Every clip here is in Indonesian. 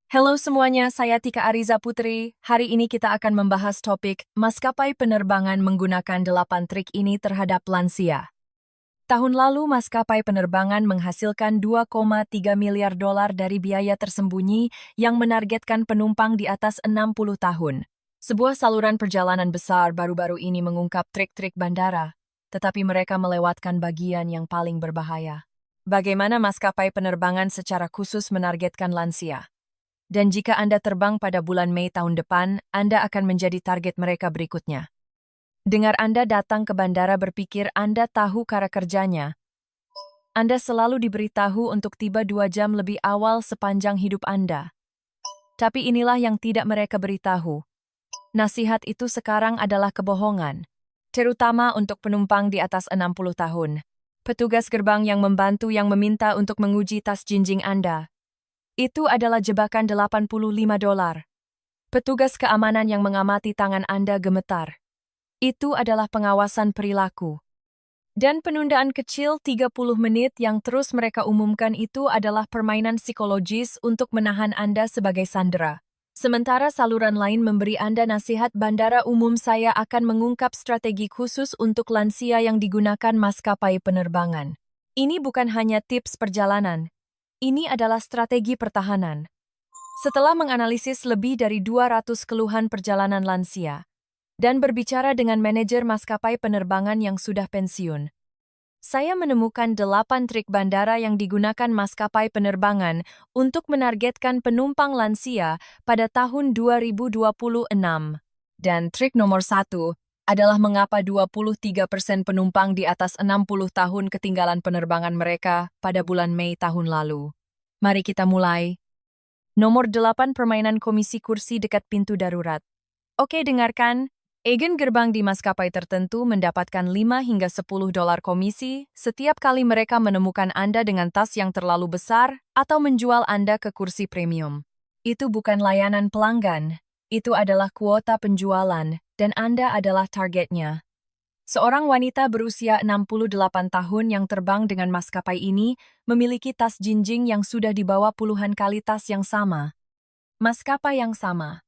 Halo semuanya, saya Tika Ariza Putri. Hari ini kita akan membahas topik maskapai penerbangan menggunakan 8 trik ini terhadap lansia. Tahun lalu, maskapai penerbangan menghasilkan 2,3 miliar dolar dari biaya tersembunyi yang menargetkan penumpang di atas 60 tahun. Sebuah saluran perjalanan besar baru-baru ini mengungkap trik-trik bandara, tetapi mereka melewatkan bagian yang paling berbahaya. Bagaimana maskapai penerbangan secara khusus menargetkan lansia? Dan jika Anda terbang pada bulan Mei tahun depan, Anda akan menjadi target mereka berikutnya. Dengar Anda datang ke bandara berpikir Anda tahu cara kerjanya. Anda selalu diberitahu untuk tiba 2 jam lebih awal sepanjang hidup Anda. Tapi inilah yang tidak mereka beritahu. Nasihat itu sekarang adalah kebohongan. Terutama untuk penumpang di atas 60 tahun. Petugas gerbang yang membantu yang meminta untuk menguji tas jinjing Anda. Itu adalah jebakan 85 dolar. Petugas keamanan yang mengamati tangan Anda gemetar. Itu adalah pengawasan perilaku. Dan penundaan kecil 30 menit yang terus mereka umumkan itu adalah permainan psikologis untuk menahan Anda sebagai sandera. Sementara saluran lain memberi Anda nasihat bandara umum saya akan mengungkap strategi khusus untuk lansia yang digunakan maskapai penerbangan. Ini bukan hanya tips perjalanan. Ini adalah strategi pertahanan. Setelah menganalisis lebih dari 200 keluhan perjalanan lansia dan berbicara dengan manajer maskapai penerbangan yang sudah pensiun, saya menemukan 8 trik bandara yang digunakan maskapai penerbangan untuk menargetkan penumpang lansia pada tahun 2026. Dan trik nomor 1 adalah mengapa 23% penumpang di atas 60 tahun ketinggalan penerbangan mereka pada bulan Mei tahun lalu. Mari kita mulai. Nomor 8 permainan komisi kursi dekat pintu darurat. Oke, dengarkan. Agen gerbang di maskapai tertentu mendapatkan 5 hingga 10 dolar komisi setiap kali mereka menemukan Anda dengan tas yang terlalu besar atau menjual Anda ke kursi premium. Itu bukan layanan pelanggan. Itu adalah kuota penjualan, dan Anda adalah targetnya. Seorang wanita berusia 68 tahun yang terbang dengan maskapai ini memiliki tas jinjing yang sudah dibawa puluhan kali tas yang sama. Maskapai yang sama.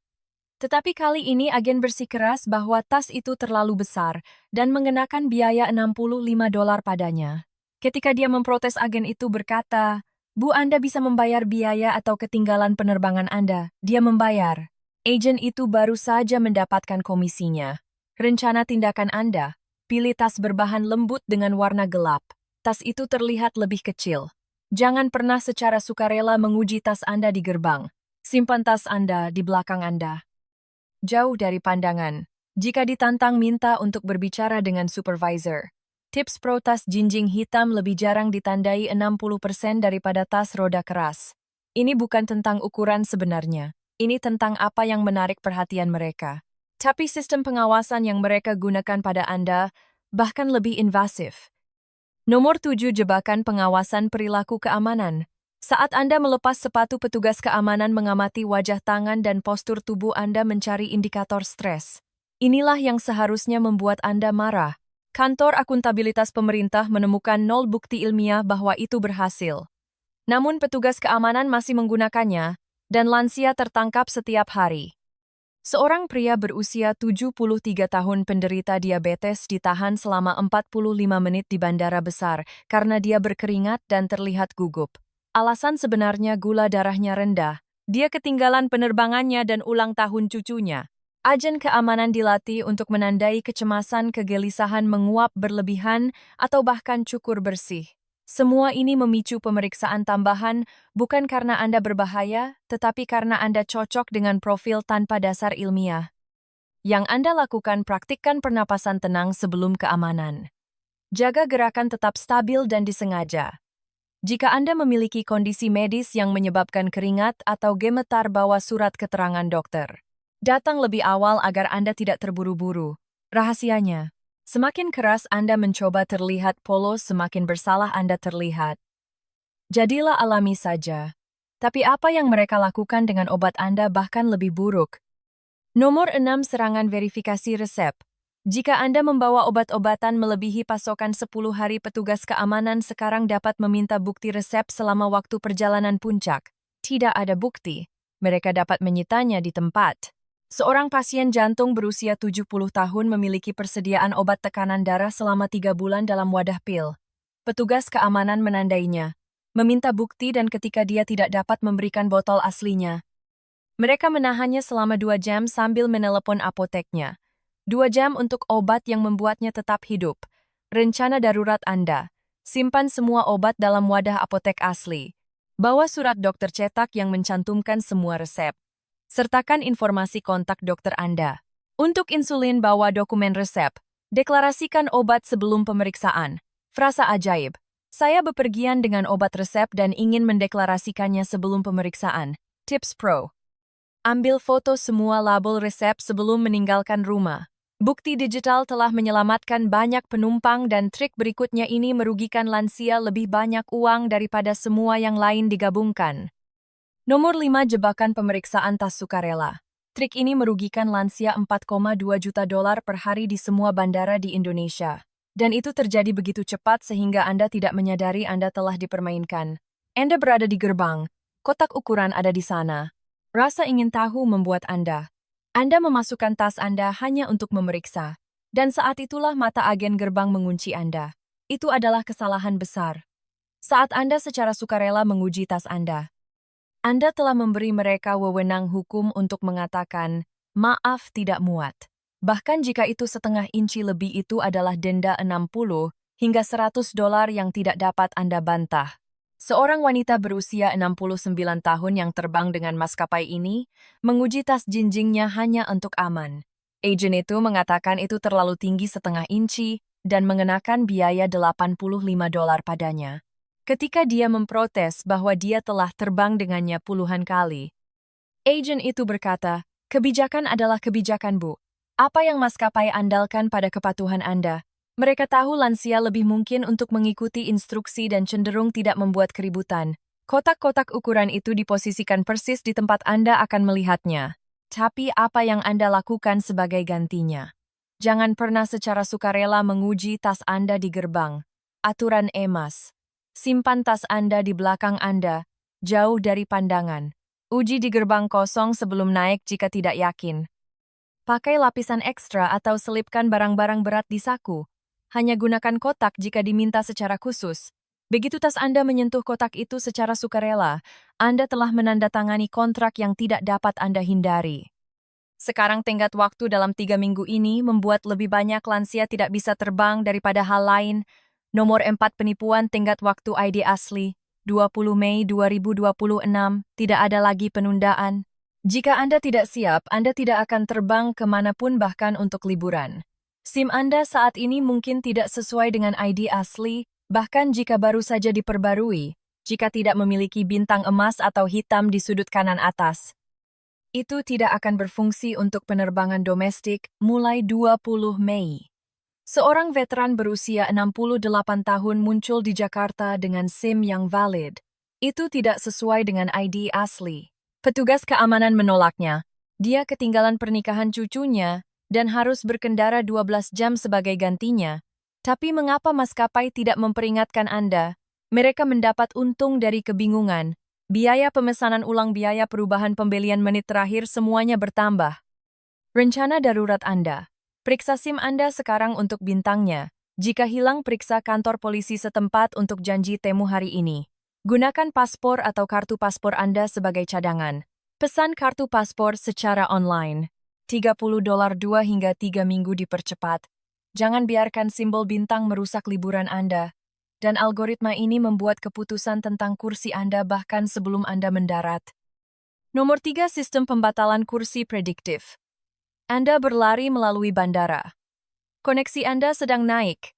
Tetapi kali ini agen bersikeras bahwa tas itu terlalu besar dan mengenakan biaya 65 dolar padanya. Ketika dia memprotes, agen itu berkata, "Bu, Anda bisa membayar biaya atau ketinggalan penerbangan Anda." Dia membayar. Agen itu baru saja mendapatkan komisinya. Rencana tindakan Anda. Pilih tas berbahan lembut dengan warna gelap. Tas itu terlihat lebih kecil. Jangan pernah secara sukarela menguji tas Anda di gerbang. Simpan tas Anda di belakang Anda. Jauh dari pandangan. Jika ditantang, minta untuk berbicara dengan supervisor. Tips pro tas jinjing hitam lebih jarang ditandai 60% daripada tas roda keras. Ini bukan tentang ukuran sebenarnya. Ini tentang apa yang menarik perhatian mereka. Tapi sistem pengawasan yang mereka gunakan pada Anda bahkan lebih invasif. Nomor 7 jebakan pengawasan perilaku keamanan. Saat Anda melepas sepatu, petugas keamanan mengamati wajah, tangan, dan postur tubuh Anda mencari indikator stres. Inilah yang seharusnya membuat Anda marah. Kantor akuntabilitas pemerintah menemukan 0 bukti ilmiah bahwa itu berhasil. Namun petugas keamanan masih menggunakannya, dan lansia tertangkap setiap hari. Seorang pria berusia 73 tahun penderita diabetes ditahan selama 45 menit di bandara besar karena dia berkeringat dan terlihat gugup. Alasan sebenarnya gula darahnya rendah. Dia ketinggalan penerbangannya dan ulang tahun cucunya. Agen keamanan dilatih untuk menandai kecemasan, kegelisahan menguap berlebihan, atau bahkan cukur bersih. Semua ini memicu pemeriksaan tambahan, bukan karena Anda berbahaya, tetapi karena Anda cocok dengan profil tanpa dasar ilmiah. Yang Anda lakukan, praktikkan pernapasan tenang sebelum keamanan. Jaga gerakan tetap stabil dan disengaja. Jika Anda memiliki kondisi medis yang menyebabkan keringat atau gemetar, bawa surat keterangan dokter. Datang lebih awal agar Anda tidak terburu-buru. Rahasianya. Semakin keras Anda mencoba terlihat polos, semakin bersalah Anda terlihat. Jadilah alami saja. Tapi apa yang mereka lakukan dengan obat Anda bahkan lebih buruk. Nomor 6 serangan verifikasi resep. Jika Anda membawa obat-obatan melebihi pasokan 10 hari, petugas keamanan sekarang dapat meminta bukti resep selama waktu perjalanan puncak. Tidak ada bukti. mereka dapat menyitanya di tempat. Seorang pasien jantung berusia 70 tahun memiliki persediaan obat tekanan darah selama 3 bulan dalam wadah pil. Petugas keamanan menandainya, meminta bukti dan ketika dia tidak dapat memberikan botol aslinya. Mereka menahannya selama 2 jam sambil menelepon apoteknya. 2 jam untuk obat yang membuatnya tetap hidup. Rencana darurat Anda. Simpan semua obat dalam wadah apotek asli. Bawa surat dokter cetak yang mencantumkan semua resep. Sertakan informasi kontak dokter Anda. Untuk insulin bawa dokumen resep. Deklarasikan obat sebelum pemeriksaan. Frasa ajaib. Saya bepergian dengan obat resep dan ingin mendeklarasikannya sebelum pemeriksaan. Tips Pro. Ambil foto semua label resep sebelum meninggalkan rumah. Bukti digital telah menyelamatkan banyak penumpang dan trik berikutnya ini merugikan lansia lebih banyak uang daripada semua yang lain digabungkan. Nomor 5 jebakan pemeriksaan tas sukarela. Trik ini merugikan lansia $4,2 juta per hari di semua bandara di Indonesia. Dan itu terjadi begitu cepat sehingga Anda tidak menyadari Anda telah dipermainkan. Anda berada di gerbang. Kotak ukuran ada di sana. Rasa ingin tahu membuat Anda memasukkan tas Anda hanya untuk memeriksa. Dan saat itulah mata agen gerbang mengunci Anda. Itu adalah kesalahan besar. Saat Anda secara sukarela menguji tas Anda telah memberi mereka wewenang hukum untuk mengatakan, maaf tidak muat. Bahkan jika itu setengah inci lebih itu adalah denda 60 hingga $100 yang tidak dapat Anda bantah. Seorang wanita berusia 69 tahun yang terbang dengan maskapai ini menguji tas jinjingnya hanya untuk aman. Agen itu mengatakan itu terlalu tinggi setengah inci dan mengenakan biaya $85 padanya. Ketika dia memprotes bahwa dia telah terbang dengannya puluhan kali. Agen itu berkata, kebijakan adalah kebijakan Bu. Apa yang maskapai andalkan pada kepatuhan Anda? Mereka tahu lansia lebih mungkin untuk mengikuti instruksi dan cenderung tidak membuat keributan. Kotak-kotak ukuran itu diposisikan persis di tempat Anda akan melihatnya. Tapi apa yang Anda lakukan sebagai gantinya? Jangan pernah secara sukarela menguji tas Anda di gerbang. Aturan EMAS. Simpan tas Anda di belakang Anda, jauh dari pandangan. Uji di gerbang kosong sebelum naik jika tidak yakin. Pakai lapisan ekstra atau selipkan barang-barang berat di saku. Hanya gunakan kotak jika diminta secara khusus. Begitu tas Anda menyentuh kotak itu secara sukarela, Anda telah menandatangani kontrak yang tidak dapat Anda hindari. Sekarang tenggat waktu dalam 3 minggu ini membuat lebih banyak lansia tidak bisa terbang daripada hal lain. Nomor 4 penipuan tenggat waktu ID asli, 20 Mei 2026, tidak ada lagi penundaan. Jika Anda tidak siap, Anda tidak akan terbang kemanapun bahkan untuk liburan. SIM Anda saat ini mungkin tidak sesuai dengan ID asli, bahkan jika baru saja diperbarui, jika tidak memiliki bintang emas atau hitam di sudut kanan atas. Itu tidak akan berfungsi untuk penerbangan domestik mulai 20 Mei. Seorang veteran berusia 68 tahun muncul di Jakarta dengan SIM yang valid. Itu tidak sesuai dengan ID asli. Petugas keamanan menolaknya. Dia ketinggalan pernikahan cucunya dan harus berkendara 12 jam sebagai gantinya. Tapi mengapa maskapai tidak memperingatkan Anda? Mereka mendapat untung dari kebingungan. Biaya pemesanan ulang, biaya perubahan pembelian menit terakhir semuanya bertambah. Rencana darurat Anda. Periksa SIM Anda sekarang untuk bintangnya. Jika hilang, periksa kantor polisi setempat untuk janji temu hari ini. Gunakan paspor atau kartu paspor Anda sebagai cadangan. Pesan kartu paspor secara online. $30 2 hingga 3 minggu dipercepat. Jangan biarkan simbol bintang merusak liburan Anda. Dan algoritma ini membuat keputusan tentang kursi Anda bahkan sebelum Anda mendarat. Nomor 3 sistem pembatalan kursi prediktif. Anda berlari melalui bandara. Koneksi Anda sedang naik.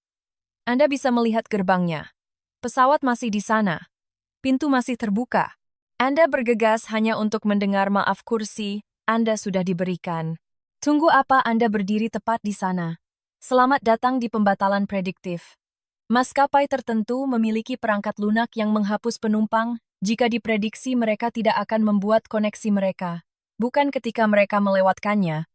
Anda bisa melihat gerbangnya. Pesawat masih di sana. Pintu masih terbuka. Anda bergegas hanya untuk mendengar maaf kursi, Anda sudah diberikan. Tunggu apa Anda berdiri tepat di sana. Selamat datang di pembatalan prediktif. Maskapai tertentu memiliki perangkat lunak yang menghapus penumpang jika diprediksi mereka tidak akan membuat koneksi mereka. Bukan ketika mereka melewatkannya.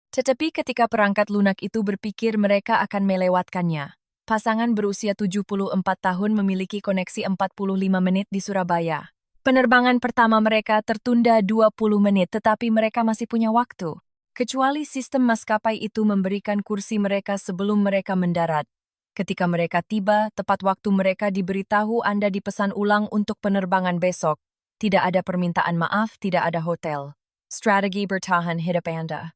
Tetapi ketika perangkat lunak itu berpikir mereka akan melewatkannya. Pasangan berusia 74 tahun memiliki koneksi 45 menit di Surabaya. Penerbangan pertama mereka tertunda 20 menit tetapi mereka masih punya waktu. Kecuali sistem maskapai itu memberikan kursi mereka sebelum mereka mendarat. Ketika mereka tiba, tepat waktu mereka diberitahu Anda dipesan ulang untuk penerbangan besok. Tidak ada permintaan maaf, tidak ada hotel. Strategi bertahan hidup Anda.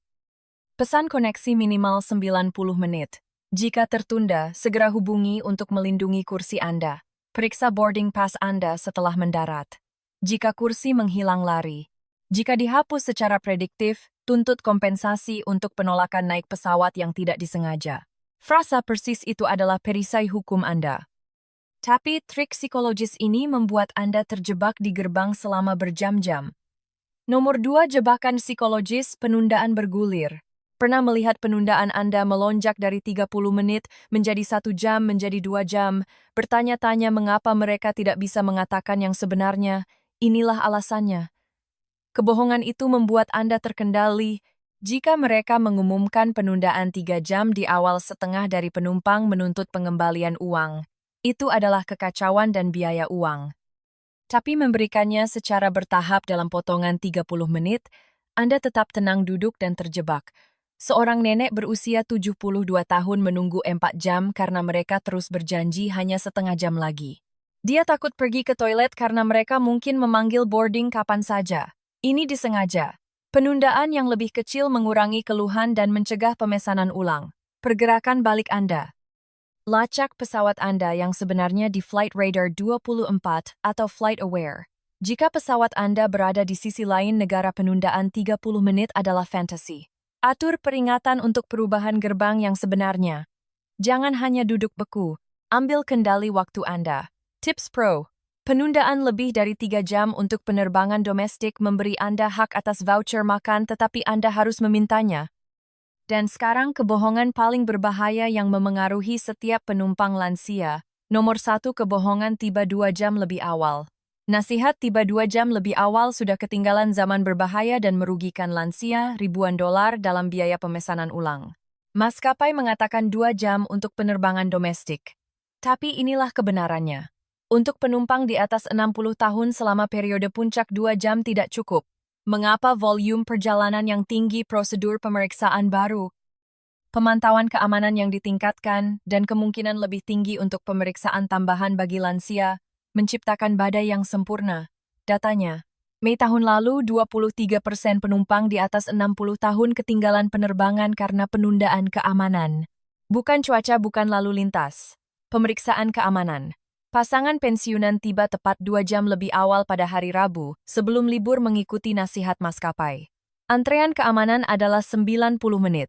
Pesan koneksi minimal 90 menit. Jika tertunda, segera hubungi untuk melindungi kursi Anda. Periksa boarding pass Anda setelah mendarat. Jika kursi menghilang lari. Jika dihapus secara prediktif, tuntut kompensasi untuk penolakan naik pesawat yang tidak disengaja. Frasa persis itu adalah perisai hukum Anda. Tapi trik psikologis ini membuat Anda terjebak di gerbang selama berjam-jam. Nomor 2, jebakan psikologis penundaan bergulir. Pernah melihat penundaan Anda melonjak dari 30 menit menjadi 1 jam menjadi 2 jam, bertanya-tanya mengapa mereka tidak bisa mengatakan yang sebenarnya, inilah alasannya. Kebohongan itu membuat Anda terkendali. Jika mereka mengumumkan penundaan 3 jam di awal, setengah dari penumpang menuntut pengembalian uang. Itu adalah kekacauan dan biaya uang. Tapi memberikannya secara bertahap dalam potongan 30 menit, Anda tetap tenang duduk dan terjebak. Seorang nenek berusia 72 tahun menunggu 4 jam karena mereka terus berjanji hanya setengah jam lagi. Dia takut pergi ke toilet karena mereka mungkin memanggil boarding kapan saja. Ini disengaja. Penundaan yang lebih kecil mengurangi keluhan dan mencegah pemesanan ulang. Pergerakan balik Anda. Lacak pesawat Anda yang sebenarnya di Flight Radar 24 atau Flight Aware. Jika pesawat Anda berada di sisi lain negara, penundaan 30 menit adalah fantasi. Atur peringatan untuk perubahan gerbang yang sebenarnya. Jangan hanya duduk beku, ambil kendali waktu Anda. Tips Pro. Penundaan lebih dari 3 jam untuk penerbangan domestik memberi Anda hak atas voucher makan, tetapi Anda harus memintanya. Dan sekarang kebohongan paling berbahaya yang memengaruhi setiap penumpang lansia. Nomor 1, kebohongan tiba 2 jam lebih awal. Nasihat tiba 2 jam lebih awal sudah ketinggalan zaman, berbahaya dan merugikan lansia ribuan dolar dalam biaya pemesanan ulang. Maskapai mengatakan 2 jam untuk penerbangan domestik. Tapi inilah kebenarannya. Untuk penumpang di atas 60 tahun selama periode puncak 2 jam tidak cukup. Mengapa volume perjalanan yang tinggi, prosedur pemeriksaan baru, pemantauan keamanan yang ditingkatkan, dan kemungkinan lebih tinggi untuk pemeriksaan tambahan bagi lansia, menciptakan badai yang sempurna? Datanya, Mei tahun lalu 23% penumpang di atas 60 tahun ketinggalan penerbangan karena penundaan keamanan. Bukan cuaca, bukan lalu lintas. Pemeriksaan keamanan. Pasangan pensiunan tiba tepat 2 jam lebih awal pada hari Rabu, sebelum libur, mengikuti nasihat maskapai. Antrean keamanan adalah 90 menit.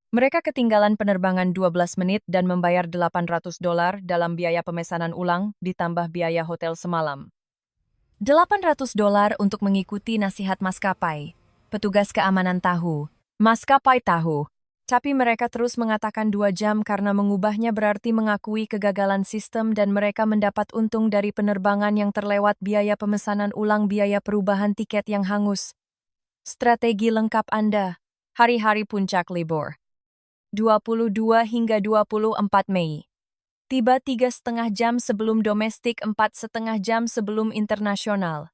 Mereka ketinggalan penerbangan 12 menit dan membayar $800 dalam biaya pemesanan ulang, ditambah biaya hotel semalam. $800 untuk mengikuti nasihat maskapai. Petugas keamanan tahu. Maskapai tahu. Tapi mereka terus mengatakan 2 jam karena mengubahnya berarti mengakui kegagalan sistem dan mereka mendapat untung dari penerbangan yang terlewat, biaya pemesanan ulang, biaya perubahan tiket yang hangus. Strategi lengkap Anda. Hari-hari puncak libur. 22 hingga 24 Mei. Tiba 3,5 jam sebelum domestik, 4,5 jam sebelum internasional.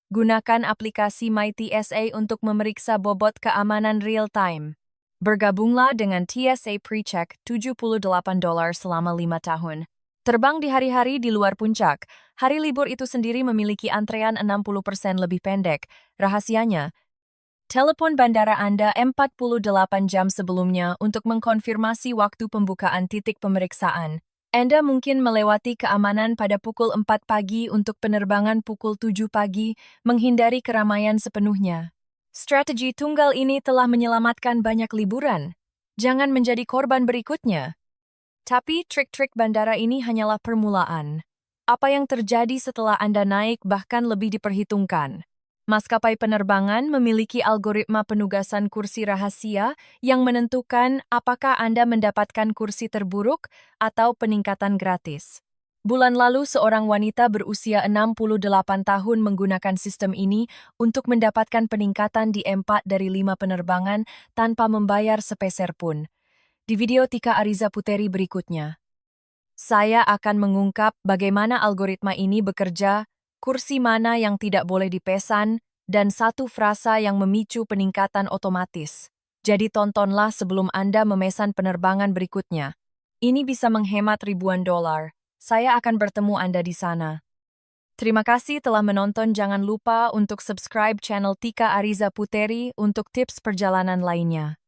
Gunakan aplikasi MyTSA untuk memeriksa bobot keamanan real-time. Bergabunglah dengan TSA PreCheck $78 selama 5 tahun. Terbang di hari-hari di luar puncak. Hari libur itu sendiri memiliki antrean 60% lebih pendek. Rahasianya, telepon bandara Anda 48 jam sebelumnya untuk mengkonfirmasi waktu pembukaan titik pemeriksaan. Anda mungkin melewati keamanan pada pukul 4 pagi untuk penerbangan pukul 7 pagi, menghindari keramaian sepenuhnya. Strategi tunggal ini telah menyelamatkan banyak liburan. Jangan menjadi korban berikutnya. Tapi trik-trik bandara ini hanyalah permulaan. Apa yang terjadi setelah Anda naik bahkan lebih diperhitungkan. Maskapai penerbangan memiliki algoritma penugasan kursi rahasia yang menentukan apakah Anda mendapatkan kursi terburuk atau peningkatan gratis. Bulan lalu seorang wanita berusia 68 tahun menggunakan sistem ini untuk mendapatkan peningkatan di 4 dari 5 penerbangan tanpa membayar sepeser pun. Di video Tika Ariza Puteri berikutnya, saya akan mengungkap bagaimana algoritma ini bekerja kursi mana yang tidak boleh dipesan, dan satu frasa yang memicu peningkatan otomatis. Jadi tontonlah sebelum Anda memesan penerbangan berikutnya. Ini bisa menghemat ribuan dolar. Saya akan bertemu Anda di sana. Terima kasih telah menonton. Jangan lupa untuk subscribe channel Tika Ariza Puteri untuk tips perjalanan lainnya.